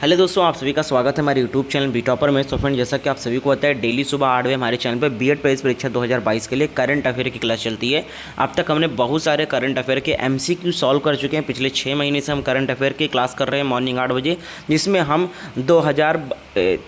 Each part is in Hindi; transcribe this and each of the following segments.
हेलो दोस्तों, आप सभी का स्वागत है हमारे यूट्यूब चैनल बी टॉपर में। तो फ्रेंड, जैसा कि आप सभी को पता है, डेली सुबह 8 बजे हमारे चैनल पर बीएड प्रवेश परीक्षा 2022 के लिए करंट अफेयर की क्लास चलती है। अब तक हमने बहुत सारे करंट अफेयर के एमसीक्यू सॉल्व कर चुके हैं। पिछले 6 महीने से हम करंट अफेयर की क्लास कर रहे हैं मॉर्निंग 8 बजे, जिसमें हम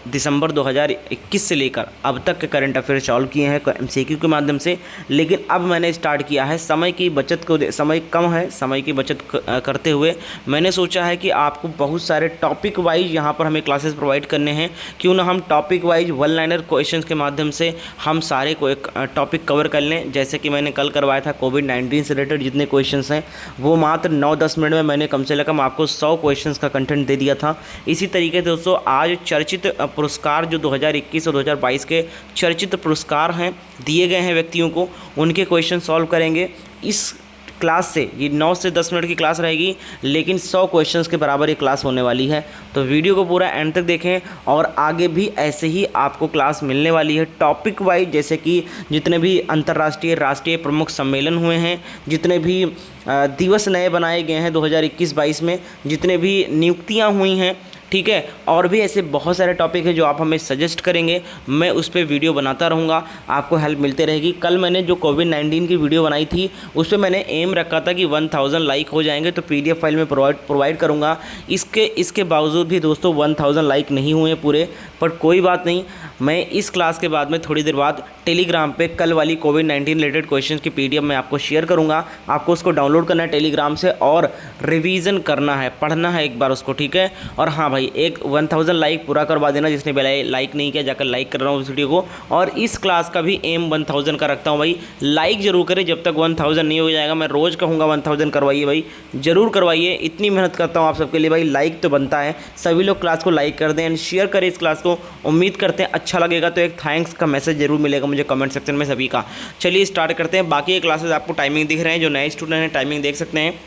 दिसंबर 2021 से लेकर अब तक के करंट अफेयर सॉल्व किए हैं एमसीक्यू के माध्यम से। लेकिन अब मैंने स्टार्ट किया है समय की बचत को, समय कम है, समय की बचत करते हुए मैंने सोचा है कि आपको बहुत सारे टॉपिक वाइज यहाँ पर हमें क्लासेस प्रोवाइड करने हैं। क्यों ना हम topic wise one liner questions के माध्यम से हम सारे को एक टॉपिक कवर कर लें। जैसे कि मैंने कल करवाया था कोविड-19 से रिलेटेड जितने क्वेश्चंस हैं वो मात्र 9-10 मिनट में मैंने कम से कम आपको 100 क्वेश्चंस का कंटेंट दे दिया था। इसी तरीके से दोस्तों आज चर्चित पुरस्कार जो 2021 और 2022 के चर्चित पुरस्कार हैं दिए गए हैं व्यक्तियों को, उनके क्वेश्चन सॉल्व करेंगे इस क्लास से। ये 9 से 10 मिनट की क्लास रहेगी, लेकिन 100 क्वेश्चंस के बराबर ये क्लास होने वाली है। तो वीडियो को पूरा एंड तक देखें और आगे भी ऐसे ही आपको क्लास मिलने वाली है टॉपिक वाइज। जैसे कि जितने भी अंतर्राष्ट्रीय राष्ट्रीय प्रमुख सम्मेलन हुए हैं, जितने भी दिवस नए बनाए गए हैं 2021-22 में, जितने भी नियुक्तियाँ हुई हैं, ठीक है, और भी ऐसे बहुत सारे टॉपिक हैं जो आप हमें सजेस्ट करेंगे, मैं उस पर वीडियो बनाता रहूँगा, आपको हेल्प मिलते रहेगी। कल मैंने जो कोविड-19 की वीडियो बनाई थी उस पर मैंने एम रखा था कि 1000 लाइक हो जाएंगे तो पीडीएफ फाइल में प्रोवाइड करूँगा। इसके बावजूद भी दोस्तों 1000 लाइक नहीं हुए पूरे, पर कोई बात नहीं। मैं इस क्लास के बाद में थोड़ी देर बाद टेलीग्राम पे कल वाली कोविड-19 रिलेटेड क्वेश्चन की पीडीएफ मैं आपको शेयर करूँगा। आपको उसको डाउनलोड करना है टेलीग्राम से और रिवीजन करना है, पढ़ना है एक बार उसको, ठीक है। और हाँ भाई, एक 1000 लाइक पूरा करवा देना। जिसने पहले लाइक नहीं किया जाकर लाइक कर रहा हूँ इस वीडियो को। और इस क्लास का भी एम 1000 का रखता हूँ भाई, लाइक जरूर करें। जब तक 1000 नहीं हो जाएगा मैं रोज़ कहूँगा 1000 करवाइए भाई, ज़रूर करवाइए। इतनी मेहनत करता हूँ आप सबके लिए भाई, लाइक तो बनता है। सभी लोग क्लास को लाइक कर दें एंड शेयर करें इस क्लास को। उम्मीद करते हैं अच्छा लगेगा, तो एक थैंक्स का मैसेज जरूर मिलेगा मुझे कमेंट सेक्शन में सभी का। चलिए स्टार्ट करते हैं। बाकी क्लासेस आपको टाइमिंग दिख रहे हैं, जो नए स्टूडेंट हैं टाइमिंग देख सकते हैं।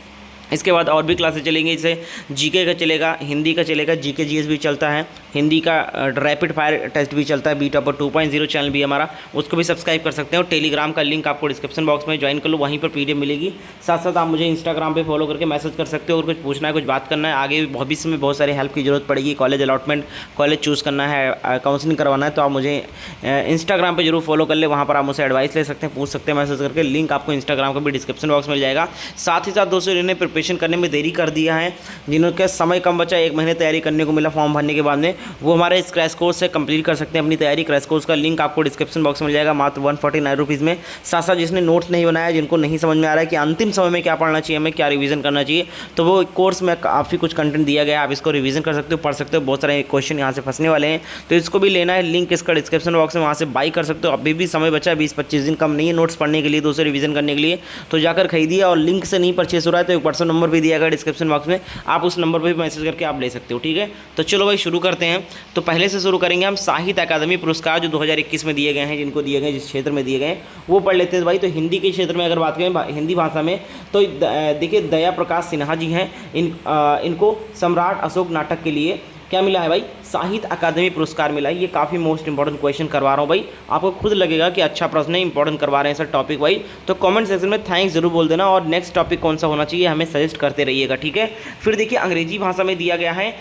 इसके बाद और भी क्लासेस चलेंगी, जैसे जीके का चलेगा, हिंदी का चलेगा, जीके जीएस भी चलता है, हिंदी का रैपिड फायर टेस्ट भी चलता है। बी टॉपर 2.0 चैनल भी हमारा, उसको भी सब्सक्राइब कर सकते हैं। और टेलीग्राम का लिंक आपको डिस्क्रिप्शन बॉक्स में ज्वाइन कर लो, वहीं पर पीडीएफ मिलेगी। साथ साथ आप मुझे इंस्टाग्राम पे फॉलो करके मैसेज कर सकते हो और कुछ पूछना है, कुछ बात करना है, आगे भविष्य में बहुत सारी हेल्प की जरूरत पड़ेगी। कॉलेज अलॉटमेंट, कॉलेज चूज़ करना है, काउंसलिंग करवाना है, तो आप मुझे इंस्टाग्राम पर जरूर फॉलो कर ले। वहाँ पर आप मुझसे एडवाइस ले सकते हैं, पूछ सकते हैं मैसेज करके। लिंक आपको इंस्टाग्राम का भी डिस्क्रिप्शन बॉक्स में मिल जाएगा। साथ ही साथ दोस्तों, जिन्हें प्रिपरेशन करने में देरी कर दिया है, जिनका समय कम बचा, 1 महीने तैयारी करने को मिला फॉर्म भरने के बाद में, वो हमारे इस क्रैश कोर्स से कंप्लीट कर सकते हैं अपनी तैयारी। क्रैश कोर्स का लिंक आपको डिस्क्रिप्शन बॉक्स में मिल जाएगा मात्र 149 रुपीज़ में। साथ साथ जिसने नोट्स नहीं बनाया, जिनको नहीं समझ में आ रहा है कि अंतिम समय में क्या पढ़ना चाहिए, हमें क्या रिवीजन करना चाहिए, तो वो कोर्स में काफ़ी कुछ कंटेंट दिया गया है, आप इसको रिवीजन कर सकते हो, पढ़ सकते हो। बहुत सारे क्वेश्चन यहाँ से फंसने वाले हैं, तो इसको भी लेना है। लिंक इसका डिस्क्रिप्शन बॉक्स में, वहाँ से बाई कर सकते हो। अभी भी समय बचा है, 20-25 दिन कम नहीं है नोट्स पढ़ने के लिए, दोस्तों रिवीजन करने के लिए, तो जाकर खरीदिए। और लिंक से नहीं परचेस हो रहा है तो एक पर्सनल नंबर भी दिया गया डिस्क्रिप्शन बॉक्स में, आप उस नंबर पर भी मैसेज करके आप ले सकते हो, ठीक है। तो चलो भाई शुरू करते हैं। तो पहले से शुरू करेंगे हम साहित्य अकादमी पुरस्कार जो 2021 में दिए गए हैं, जिनको दिए गए, जिस क्षेत्र में दिए गए वो पढ़ लेते हैं भाई। तो हिंदी के क्षेत्र में अगर बात करें, हिंदी भाषा में, तो देखिए दया प्रकाश सिन्हा जी हैं। इनको सम्राट अशोक नाटक के लिए क्या मिला है भाई, साहित्य अकादमी पुरस्कार मिला है। ये काफ़ी मोस्ट इंपॉर्टेंट क्वेश्चन करवा रहा हूँ भाई, आपको खुद लगेगा कि अच्छा प्रश्न है, इंपॉर्टेंट करवा रहे हैं सर टॉपिक वाइज। तो कमेंट सेक्शन में थैंक्स जरूर बोल देना और नेक्स्ट टॉपिक कौन सा होना चाहिए हमें सजेस्ट करते रहिएगा, ठीक है। फिर देखिए अंग्रेजी भाषा में दिया गया है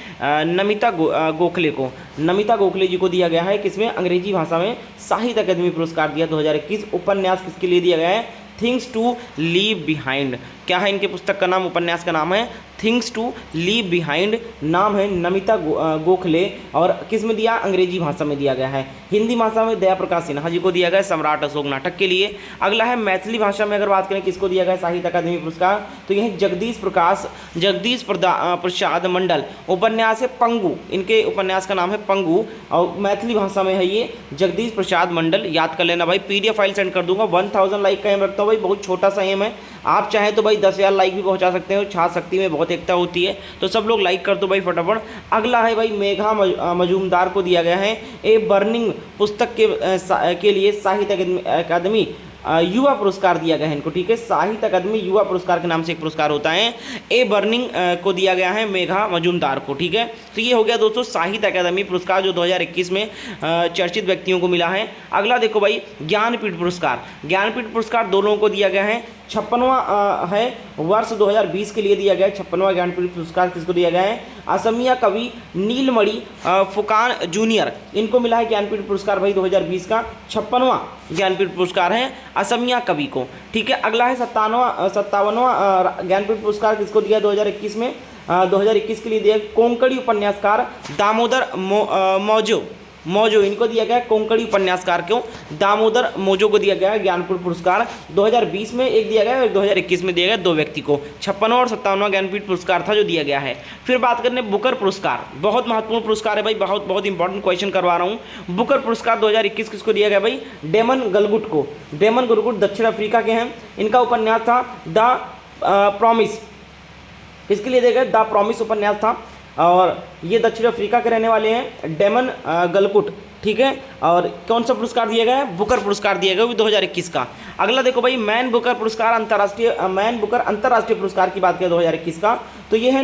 नमिता गोखले को, नमिता गोखले जी को दिया गया है किसमें, अंग्रेजी भाषा में साहित्य अकादमी पुरस्कार दिया 2021। उपन्यास किसके लिए दिया गया है, थिंग्स टू लीव बिहाइंड। क्या है इनके पुस्तक का नाम, उपन्यास का नाम है थिंग्स टू लीव बिहाइंड, नाम है नमिता गोखले। और किस में दिया, अंग्रेजी भाषा में दिया गया है। हिंदी भाषा में दया प्रकाश सिन्हा जी को दिया गया है सम्राट अशोक नाटक के लिए। अगला है मैथिली भाषा में अगर बात करें किसको दिया गया साहित्य अकादमी पुरस्कार, तो यह जगदीश प्रसाद मंडल, उपन्यास है पंगु, इनके उपन्यास का नाम है पंगु और मैथिली भाषा में है ये जगदीश प्रसाद मंडल। याद कर लेना भाई, पीडीएफ फाइल सेंड कर दूंगा। 1000 लाइक का एम रखता हूँ भाई, बहुत छोटा सा एम है। आप चाहें तो भाई 10,000 लाइक भी पहुंचा सकते हो, छात्र शक्ति में बहुत एकता होती है, तो सब लोग लाइक कर दो भाई फटाफट। अगला है भाई मेघा मजूमदार को दिया गया है ए बर्निंग पुस्तक के लिए साहित्य अकादमी युवा पुरस्कार दिया गया है इनको, ठीक है। साहित्य अकादमी युवा पुरस्कार के नाम से एक पुरस्कार होता है, ए बर्निंग को दिया गया है मेघा मजूमदार को, ठीक है। तो ये हो गया दोस्तों साहित्य अकादमी पुरस्कार जो 2021 में चर्चित व्यक्तियों को मिला है। अगला देखो भाई ज्ञानपीठ पुरस्कार, ज्ञानपीठ पुरस्कार 2 लोगों को दिया गया है, 56वां है, वर्ष 2020 के लिए दिया गया है। 56वां ज्ञानपीठ पुरस्कार किसको दिया गया है? असमिया कवि नीलमणि फुकान जूनियर, इनको मिला है ज्ञानपीठ पुरस्कार भाई 2020 का। 56वां ज्ञानपीठ पुरस्कार है असमिया कवि को। ठीक है, अगला है 57वां ज्ञानपीठ पुरस्कार किसको दिया 2021 में? 2021 के लिए दिया कोंकणी उपन्यासकार दामोदर मौजो, इनको दिया गया कोंकणी उपन्यासकार को दामोदर मौजो को दिया गया है ज्ञानपीठ पुरस्कार। 2020 में एक दिया गया और 2021 में दिया गया, 2 व्यक्ति को। 56वां और 57वां ज्ञानपीठ पुरस्कार था जो दिया गया है। फिर बात करने बुकर पुरस्कार, बहुत महत्वपूर्ण पुरस्कार है भाई, बहुत इंपॉर्टेंट क्वेश्चन करवा रहा हूँ। बुकर पुरस्कार 2021 किसको दिया गया भाई? डेमन गलगुट को। डेमन गलगुट दक्षिण अफ्रीका के हैं, इनका उपन्यास था द प्रॉमिस। किसके लिए दिया गया? द प्रॉमिस उपन्यास था, और ये दक्षिण अफ्रीका के रहने वाले हैं, डेमन गलकुट। ठीक है, और कौन सा पुरस्कार दिया गया है? बुकर पुरस्कार दिया गया 2021 का। अगला देखो भाई, मैन बुकर पुरस्कार अंतर्राष्ट्रीय पुरस्कार की बात करें 2021 का, तो ये है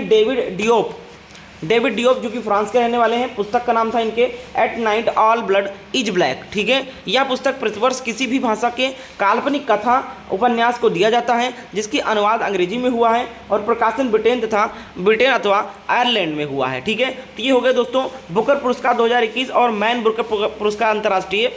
डेविड डियोप जो कि फ्रांस के रहने वाले हैं। पुस्तक का नाम था इनके at night all blood is black. ठीक है, यह पुस्तक प्रतिवर्ष किसी भी भाषा के काल्पनिक कथा उपन्यास को दिया जाता है जिसकी अनुवाद अंग्रेजी में हुआ है और प्रकाशन ब्रिटेन अथवा आयरलैंड में हुआ है। ठीक है, तो ये हो गए दोस्तों बुकर पुरस्कार 2021 और मैन बुकर पुरस्कार अंतर्राष्ट्रीय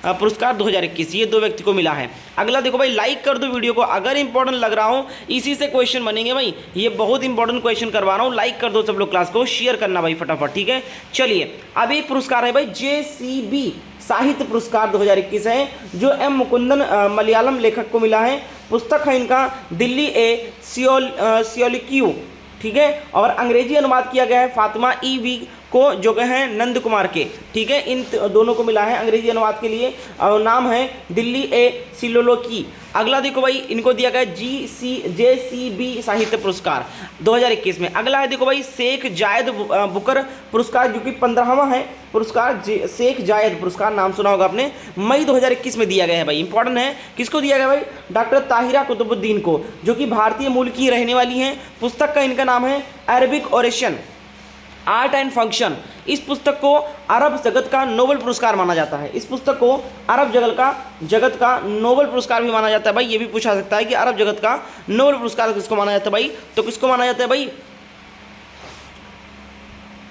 पुरस्कार 2021, ये 2 व्यक्ति को मिला है। अगला देखो भाई, लाइक कर दो वीडियो को अगर इंपॉर्टेंट लग रहा हो, इसी से क्वेश्चन बनेंगे भाई, ये बहुत इंपॉर्टेंट क्वेश्चन करवा रहा हूँ। लाइक कर दो सब लोग, क्लास को शेयर करना भाई फटाफट। ठीक है, चलिए अब एक पुरस्कार है भाई JCB साहित्य पुरस्कार 2021 है, जो M मुकुंदन मलयालम लेखक को मिला है। पुस्तक है इनका दिल्ली ए सियोलिक्यू। ठीक है, और अंग्रेजी अनुवाद किया गया है फातिमा EV को, जो कि हैं नंद कुमार के। ठीक है, इन दोनों को मिला है अंग्रेजी अनुवाद के लिए, और नाम है दिल्ली ए सिलोलोकी। अगला देखो भाई, इनको दिया गया JCB साहित्य पुरस्कार 2021 में। अगला है देखो भाई, शेख जायद बुकर पुरस्कार, जो कि 15वां है पुरस्कार। शेख जायद पुरस्कार नाम सुना होगा आपने, मई 2021 में दिया गया है भाई, इंपॉर्टेंट है। किसको दिया गया भाई? डॉक्टर ताहिरा कुतुबुद्दीन को, जो कि भारतीय मूल की रहने वाली हैं। पुस्तक का इनका नाम है Arabic oration art and function. इस पुस्तक को अरब जगत का नोबेल पुरस्कार माना जाता है। इस पुस्तक को अरब जगत का नोबेल पुरस्कार भी माना जाता है भाई। ये भी पूछा सकता है कि अरब जगत का नोबेल पुरस्कार किसको माना जाता है भाई? तो किसको माना जाता है भाई?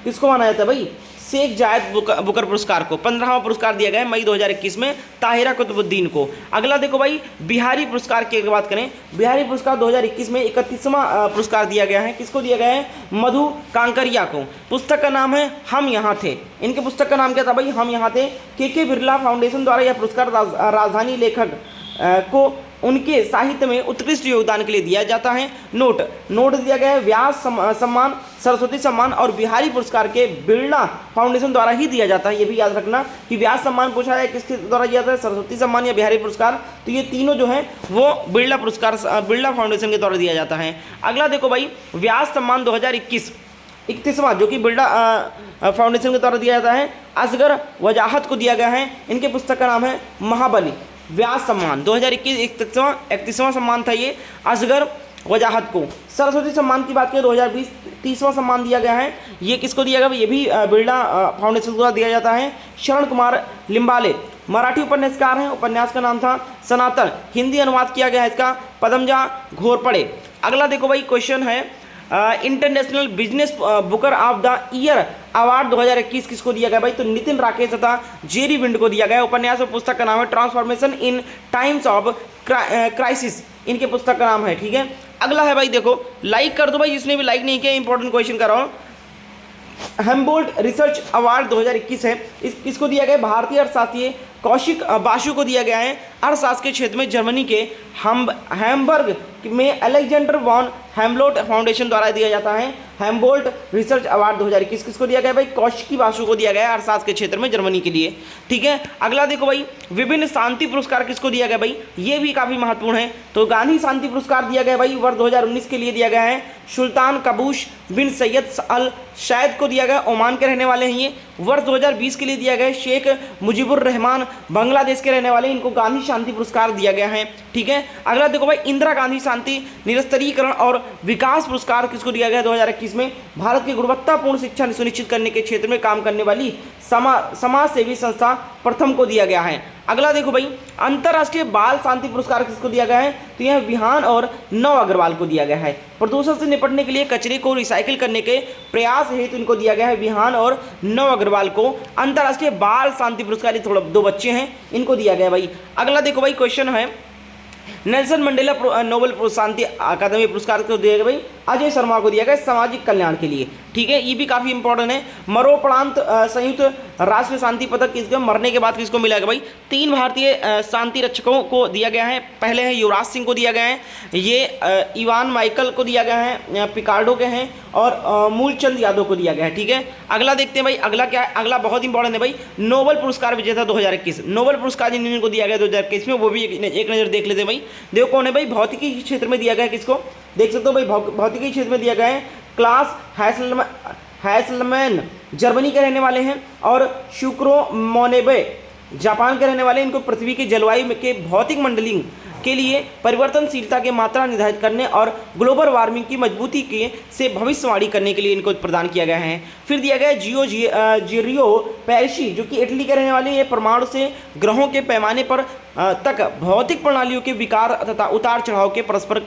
किसको माना जाता है भाई? शेख जायद बुकर पुरस्कार को। 15वां पुरस्कार दिया गया है मई 2021 में ताहिरा कुतुबुद्दीन को। अगला देखो भाई, बिहारी पुरस्कार की बात करें, बिहारी पुरस्कार 2021 में 31वां पुरस्कार दिया गया है। किसको दिया गया है? मधु कांकरिया को। पुस्तक का नाम है हम यहाँ थे। इनके पुस्तक का नाम क्या था भाई? हम यहाँ थे। के बिरला फाउंडेशन द्वारा यह पुरस्कार राजधानी लेखक को उनके साहित्य में उत्कृष्ट योगदान के लिए दिया जाता है। नोट दिया गया है, व्यास सम्मान, सरस्वती सम्मान और बिहारी पुरस्कार के बिरला फाउंडेशन द्वारा ही दिया जाता है। ये भी याद रखना कि व्यास सम्मान पूछा है किसके द्वारा दिया जाता है, सरस्वती सम्मान या बिहारी पुरस्कार, तो ये तीनों जो है वो बिरला फाउंडेशन के द्वारा दिया जाता है। अगला देखो भाई, व्यास सम्मान 2021 31वां, जो कि बिरला फाउंडेशन के द्वारा दिया जाता है, असगर वजाहत को दिया गया है। इनके पुस्तक का नाम है महाबली। व्यास सम्मान 2021 31वां सम्मान था ये, असगर वजाहत को। सरस्वती सम्मान की बात करें 2020 30वां सम्मान दिया गया है। ये किसको दिया गया? ये भी बिरला फाउंडेशन द्वारा दिया जाता है। शरण कुमार लिम्बाले मराठी उपन्यासकार हैं। उपन्यास का नाम था सनातन। हिंदी अनुवाद किया गया है इसका पदमजा घोरपड़े। अगला देखो भाई, क्वेश्चन है international business Booker of the year award 2021 किसको दिया गया भाई? तो नितिन राकेश तथा जेरी विंड को दिया गया। उपन्यास और पुस्तक का नाम है transformation in times of crisis. इनके पुस्तक का नाम है। ठीक है, अगला है भाई, देखो लाइक कर दो भाई, जिसने भी लाइक नहीं किया, इंपॉर्टेंट क्वेश्चन कर रहा हूँ। हेम्बोल्ट रिसर्च अवार्ड 2021 है। किसको दिया गया? भारतीय अर्थशास्त्री कौशिक बासु को दिया गया है। अर्थशास्त्र के क्षेत्र में जर्मनी के हैम्बर्ग में अलेक्जेंडर वॉन हेम्बोल्ट फाउंडेशन द्वारा दिया जाता है। हेम्बोल्ट रिसर्च अवार्ड 2021 किसको दिया गया भाई? कौशिकी बासु को दिया गया है, अर्थशास्त्र के क्षेत्र में जर्मनी के लिए। ठीक है, अगला देखो भाई, विभिन्न शांति पुरस्कार किसको दिया गया भाई? ये भी काफ़ी महत्वपूर्ण है। तो गांधी शांति पुरस्कार दिया गया भाई, वर्ष 2019 के लिए दिया गया है। सुल्तान कबूश बिन सैयद अल शायद को दिया गया, ओमान के रहने वाले हैं ये। वर्ष 2020 के लिए दिया गया शेख मुजीबुर रहमान, बांग्लादेश के रहने वाले, इनको गांधी शांति पुरस्कार दिया गया है। ठीक है, अगला देखो भाई, इंदिरा गांधी शांति निरस्तरीकरण और विकास पुरस्कार किसको दिया गया 2021 में? भारत की गुणवत्तापूर्ण शिक्षा सुनिश्चित करने के क्षेत्र में काम करने वाली समाज सेवी संस्था प्रथम को दिया गया है। अगला देखो भाई, अंतर्राष्ट्रीय बाल शांति पुरस्कार किसको दिया गया है? तो यह विहान और नव अग्रवाल को दिया गया है। प्रदूषण से निपटने के लिए कचरे को रिसाइकिल करने के प्रयास हेतु इनको दिया गया है, विहान और नव अग्रवाल को अंतर्राष्ट्रीय बाल शांति पुरस्कार। ये थोड़ा 2 बच्चे हैं, इनको दिया गया भाई। अगला देखो भाई, क्वेश्चन है नेल्सन मंडेला नोबेल शांति अकादमी पुरस्कार को दिया गया भाई अजय शर्मा को दिया गया सामाजिक कल्याण के लिए। ठीक है, ये भी काफ़ी इंपॉर्टेंट है। मरणोपरांत संयुक्त राष्ट्र शांति पदक किसको मरने के बाद किसको मिला गया भाई? 3 भारतीय शांति रक्षकों को दिया गया है। पहले है युवराज सिंह को दिया गया है, ये इवान माइकल को दिया गया है, पिकार्डो के हैं, और मूलचंद यादव को दिया गया है। ठीक है, अगला देखते हैं भाई, अगला क्या है? अगला बहुत इंपॉर्टेंट है भाई, नोबेल पुरस्कार विजेता 2021। नोबेल पुरस्कार जिनको दिया गया 2021 में, वो भी एक नज़र देख लेते हैं भाई। देखो कौन है भाई? भौतिकी क्षेत्र में दिया गया है, किसको देख सकते हो भाई? भौतिकी क्षेत्र में दिया गया है क्लास हैसलमैन, जर्मनी के रहने वाले हैं, और शुक्रो मोनेबे जापान के रहने वाले। इनको पृथ्वी की जलवायु के भौतिक मॉडलिंग के लिए परिवर्तनशीलता की मात्रा निर्धारित करने और ग्लोबल वार्मिंग की मजबूती के से भविष्यवाणी करने के लिए इनको प्रदान किया गया है। फिर दिया गया जिरियो पेरिशी, जो कि इटली के रहने वाले। ये परमाणु से ग्रहों के पैमाने पर तक भौतिक प्रणालियों के विकार तथा उतार चढ़ाव के परस्पर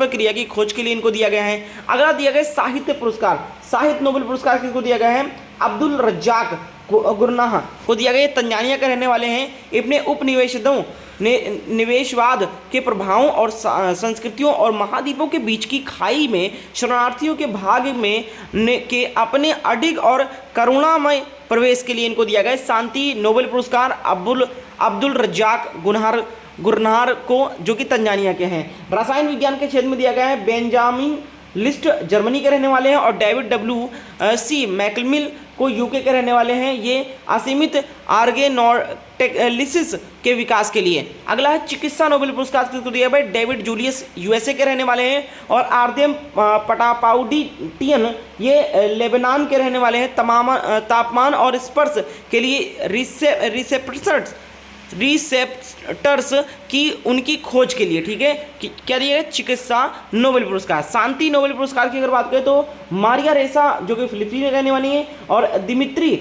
क्रिया की खोज के लिए इनको दिया गया है। अगला दिया गया साहित्य पुरस्कार, साहित्य नोबेल पुरस्कार किसको दिया गया है? अब्दुल रज्जाक गुरनाह को दिया गया। तंजानिया के रहने वाले हैं। अपने उपनिवेशों निवेशवाद के प्रभावों और संस्कृतियों और महाद्वीपों के बीच की खाई में शरणार्थियों के भाग में के अपने अडिग और करुणामय प्रवेश के लिए इनको दिया गया शांति नोबेल पुरस्कार अब्दुल रज्जाक गुरनार को, जो कि तंजानिया के हैं। रसायन विज्ञान के क्षेत्र में दिया गया है बेंजामिन लिस्ट, जर्मनी के रहने वाले हैं, और डेविड WC मैकलमिल को यूके के रहने वाले हैं। ये असीमित आर्गेनोटेलिसिस के विकास के लिए। अगला है चिकित्सा नोबेल पुरस्कार किसको दिया भाई? डेविड जूलियस USA के रहने वाले हैं, और आर्देम पटापाउडिटियन ये लेबनान के रहने वाले हैं। तापमान और स्पर्श के लिए रिसेप्टर्स की उनकी खोज के लिए। ठीक है, क्या दिया गया? चिकित्सा नोबेल पुरस्कार। शांति नोबेल पुरस्कार की अगर बात करें तो मारिया रेसा, जो कि फिलीपीन में रहने वाली हैं, और दिमित्री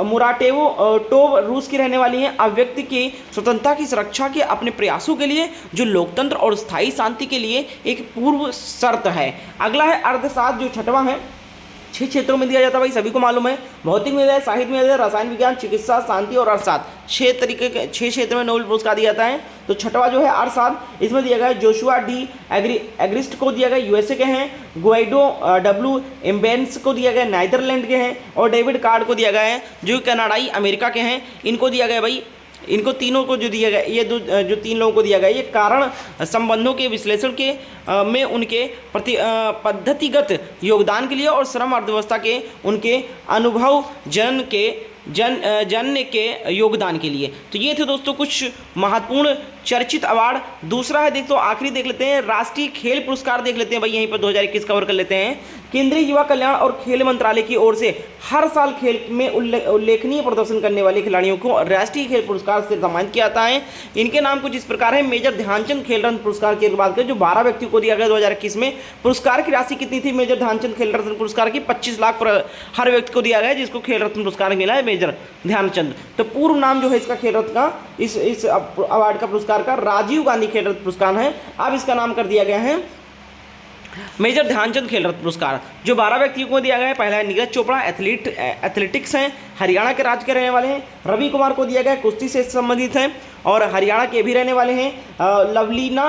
मुराटेवो टोव रूस की रहने वाली हैं। अव्यक्ति की स्वतंत्रता की सुरक्षा के अपने प्रयासों के लिए, जो लोकतंत्र और स्थायी शांति के लिए एक पूर्व शर्त है। अगला है अर्थशास्त्र, जो 6वां है। 6 क्षेत्रों में दिया जाता है भाई, सभी को मालूम है। भौतिक में दिया है, साहित्य में दिया है, रसायन विज्ञान, चिकित्सा, शांति और अर्थशास्त्र। 6 क्षेत्र में नोबेल पुरस्कार दिया जाता है। तो 6वां जो है अर्थशास्त्र, इसमें दिया गया जोशुआ डी एग्रिस्ट को दिया गया, USA के हैं। गुआइडो W एम्बेंस को दिया गया, नीदरलैंड के हैं। और डेविड कार्ड को दिया गया है, जो कनाडाई अमेरिका के हैं। इनको दिया गया भाई, इनको तीनों को जो दिया गया, ये जो 3 लोगों को दिया गया, ये कारण संबंधों के विश्लेषण के में उनके पद्धतिगत योगदान के लिए और श्रम अर्थव्यवस्था के उनके अनुभव जानने के योगदान के लिए। तो ये थे दोस्तों कुछ महत्वपूर्ण चर्चित अवार्ड। दूसरा है दोस्तों, आखिरी देख लेते हैं, राष्ट्रीय खेल पुरस्कार देख लेते हैं भाई, यहीं पर 2021 कवर कर लेते हैं। केंद्रीय युवा कल्याण और खेल मंत्रालय की ओर से हर साल खेल में उल्लेखनीय प्रदर्शन करने वाले खिलाड़ियों को राष्ट्रीय खेल पुरस्कार से सम्मानित किया जाता है। इनके नाम कुछ इस प्रकार है। मेजर ध्यानचंद खेल रत्न पुरस्कार की बात करें, जो 12 व्यक्तियों को दिया गया 2021 में। पुरस्कार की राशि कितनी थी मेजर ध्यानचंद खेल रत्न पुरस्कार की? 25 लाख हर व्यक्ति को दिया गया, जिसको खेल रत्न पुरस्कार मिला है, मेजर ध्यानचंद। तो पूर्व नाम जो है इसका खेल रत्न का, इस अवार्ड का पुरस्कार का राजीव गांधी खेल रत्न पुरस्कार है। अब इसका नाम कर दिया गया है मेजर ध्यानचंद खेल रत्न पुरस्कार, जो 12 व्यक्तियों को दिया गया है। पहला है नीरज चोपड़ा, एथलेटिक्स हैं, हरियाणा के राज्य के रहने वाले हैं। रवि कुमार को दिया गया, कुश्ती से संबंधित हैं और हरियाणा के भी रहने वाले हैं। लवलीना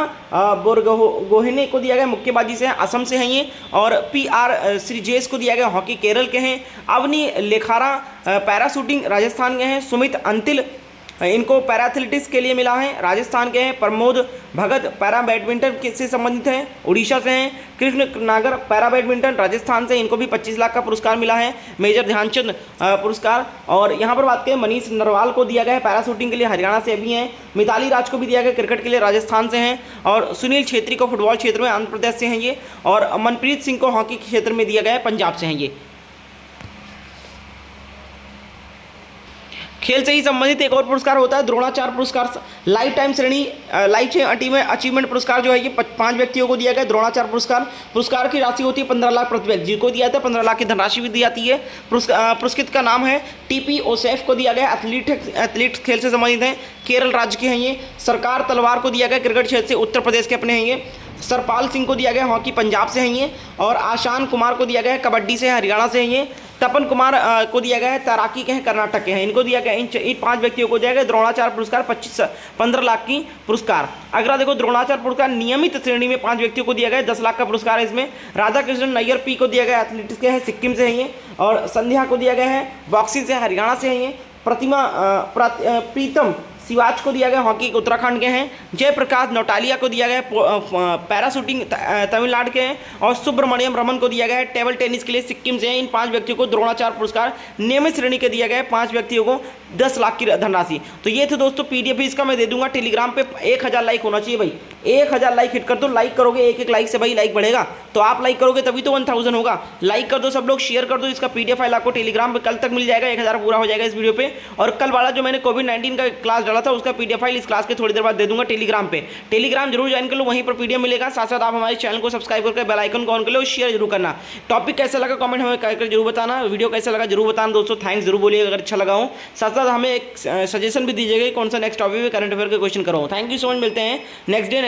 बोरगोहेने को दिया गया, मुक्केबाजी से हैं, असम से हैं ये। और PR श्रीजेश को दिया गया, हॉकी केरल के हैं। अवनी लेखारा पैराशूटिंग राजस्थान के हैं। सुमित अंतिल इनको पैरा एथलेटिक्स के लिए मिला है, राजस्थान के हैं। प्रमोद भगत पैरा बैडमिंटन से संबंधित हैं, उड़ीसा से हैं। कृष्ण नागर पैरा बैडमिंटन राजस्थान से, इनको भी 25 लाख का पुरस्कार मिला है, मेजर ध्यानचंद पुरस्कार। और यहाँ पर बात करें, मनीष नरवाल को दिया गया है पैरा शूटिंग के लिए, हरियाणा से भी हैं। मिताली राज को भी दिया गया, क्रिकेट के लिए राजस्थान से हैं। और सुनील छेत्री को फुटबॉल क्षेत्र में आंध्र प्रदेश से हैं ये। और मनप्रीत सिंह को हॉकी क्षेत्र में दिया गया है, पंजाब से हैं ये। खेल से ही संबंधित एक और पुरस्कार होता है द्रोणाचार्य पुरस्कार, लाइफ टाइम श्रेणी, लाइफ अचीवमेंट पुरस्कार जो है ये 5 व्यक्तियों को दिया गया द्रोणाचार्य पुरस्कार। पुरस्कार की राशि होती है 15 लाख प्रति व्यक्ति, जिनको दिया था 15 लाख की धनराशि भी दी जाती है। पुरस्कृत का नाम है टीपी ओसेफ को दिया गया, एथलीट खेल से संबंधित हैं, केरल राज्य के हैं ये। सरकार तलवार को दिया गया, क्रिकेट क्षेत्र से उत्तर प्रदेश के अपने हैं ये। सरपाल सिंह को दिया गया, हॉकी पंजाब से हैं ये। और आशान कुमार को दिया गया है, कबड्डी से हरियाणा से हैं ये। तपन कुमार को दिया गया है, तैराकी के हैं, कर्नाटक के हैं। इनको दिया गया, इन 5 व्यक्तियों को दिया गया द्रोणाचार्य पुरस्कार 15 लाख की पुरस्कार। अगला देखो द्रोणाचार्य पुरस्कार नियमित श्रेणी में 5 व्यक्तियों को दिया गया 10 लाख का पुरस्कार है इसमें। राधा कृष्ण नैयर पी को दिया गया, एथलेटिक्स के हैं, सिक्किम से हैं ये। और संध्या को दिया गया है, बॉक्सिंग से हरियाणा से हैं ये। प्रीतम शिवाज को दिया गया, हॉकी उत्तराखंड के हैं। जयप्रकाश नौटालिया को दिया गया, पैराशूटिंग तमिलनाडु के हैं। और सुब्रमण्यम रमन को दिया गया है, टेबल टेनिस के लिए, सिक्किम से हैं। इन 5 व्यक्तियों को द्रोणाचार्य पुरस्कार नियमित श्रेणी के दिया गया है, 5 व्यक्तियों को 10 लाख की धनराशि। तो ये थे दोस्तों पीडीएफ, इसका मैं दे दूंगा टेलीग्राम पे। 1000 लाइक होना चाहिए भाई, 1000 लाइक हिट कर दो। लाइक करोगे, एक लाइक से भाई लाइक बढ़ेगा, तो आप लाइक करोगे तभी तो 1000 होगा। लाइक कर दो सब लोग, शेयर कर दो। इसका पीडीएफ फाइल आपको टेलीग्राम पे कल तक मिल जाएगा, 1000 पूरा हो जाएगा इस वीडियो पे। और कल वाला जो मैंने कोविड-19 का क्लास डाला था उसका पीडीएफ फाइल इस क्लास के थोड़ी देर बाद दे दूंगा टेलीग्राम पे। टेलीग्राम जरूर ज्वाइन कर लो, वहीं पर पीडीएफ मिलेगा। साथ साथ आप हमारे चैनल को सब्सक्राइब करके बेल आइकन को ऑन कर लो, शेयर जरूर करना। टॉपिक कैसा लगा कमेंट हमें करके जरूर बताना, वीडियो कैसा लगा जरूर बताना दोस्तों। थैंक्स जरूर बोलिएगा अगर अच्छा लगा हो। साथ साथ हमें एक सजेशन भी दीजिएगा कौन सा नेक्स्ट टॉपिक पे करंट अफेयर के क्वेश्चन करो। थैंक यू सो मच, मिलते हैं नेक्स्ट डे